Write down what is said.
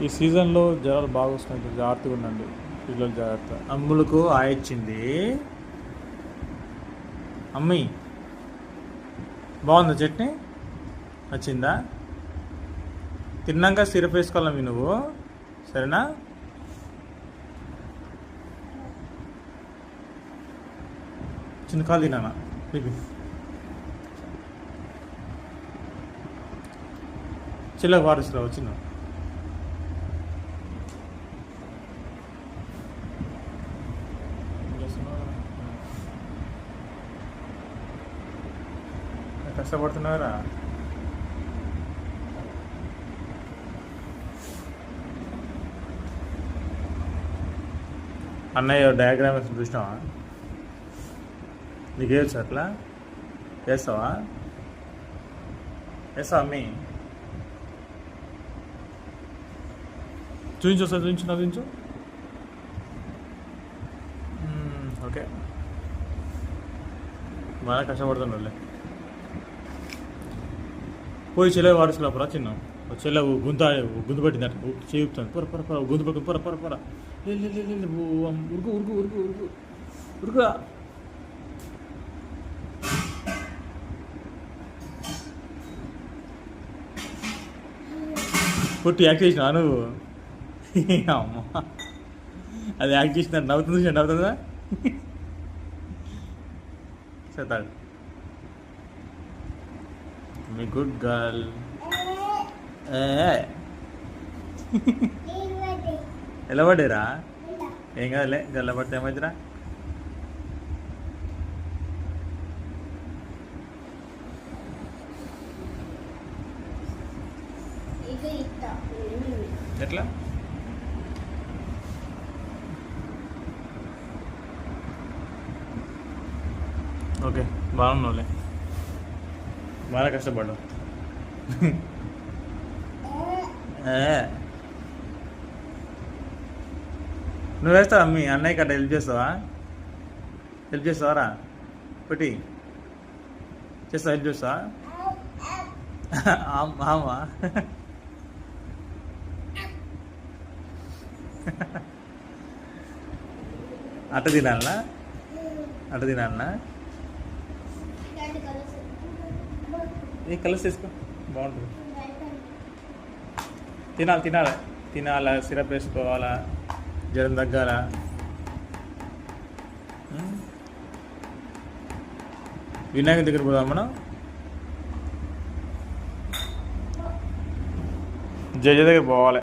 ఈ సీజన్లో జ్వరాలు బాగా వస్తున్నాయి, జాగ్రత్తగా ఉండండి పిల్లలు, జాగ్రత్త. అమ్ములకు ఆయిచ్చింది. అమ్మి బాగుందా చట్నీ? నచ్చిందా? తిన్నాక సిరప్ వేసుకోవాలమ్మి నువ్వు, సరేనా? చిన్న కాలు తిన్నానా మీకు చిల్లకి వారిస్తున్నావు చిన్న. కష్టపడుతున్నారా? అన్నయ్య డయాగ్రామ్ వేసి చూసినావా? నీకు వేయచ్చు అట్లా? వేస్తావా? వేస్తావా అమ్మి? చూపించు సార్, చూపించు, నవ్వించు. ఓకే, బాగా కష్టపడుతుండే. పోయి చెల్లె వాడుచులోపరా చిన్న చెల్లె గుంత పట్టిందట, చేయుపుతాను. పొర పొర పొర గుంత పట్టింది. పొర పొర పొర ఉరుకు ఉరుకు ఉరుకు ఉరుకు ఉరుకురా. కొట్టి యాక్ట్ చేసినా నువ్వు? అమ్మ, అది యాక్ట్ చేసిన నవ్వుతుందా? చేస్తాడు మీ గుడ్ గర్ల్. ఎలా పడ్డారా? ఏం కాదులే, గల్ల పడితే ఏమైతురా? ఎట్లా? ఓకే, బాగున్నావులే, బాగా కష్టపడ్డావు. నువ్వు వేస్తావా అమ్మి? అన్నయ్య కట్ట హెల్ప్ చేస్తావా? హెల్ప్ చేస్తావారా? పెట్టి చేస్తావా? హెల్ప్ చేస్తావా? ఆమా అట్ట తినాలనా? ఏ కలర్స్ తీసుకో, బాగుంటుంది. తినాలా, సిరప్ వేసుకోవాలా, జ్వరం తగ్గాల. వినాయకుడి దగ్గర పోదాం మనం. జడ్జి దగ్గర పోవాలి.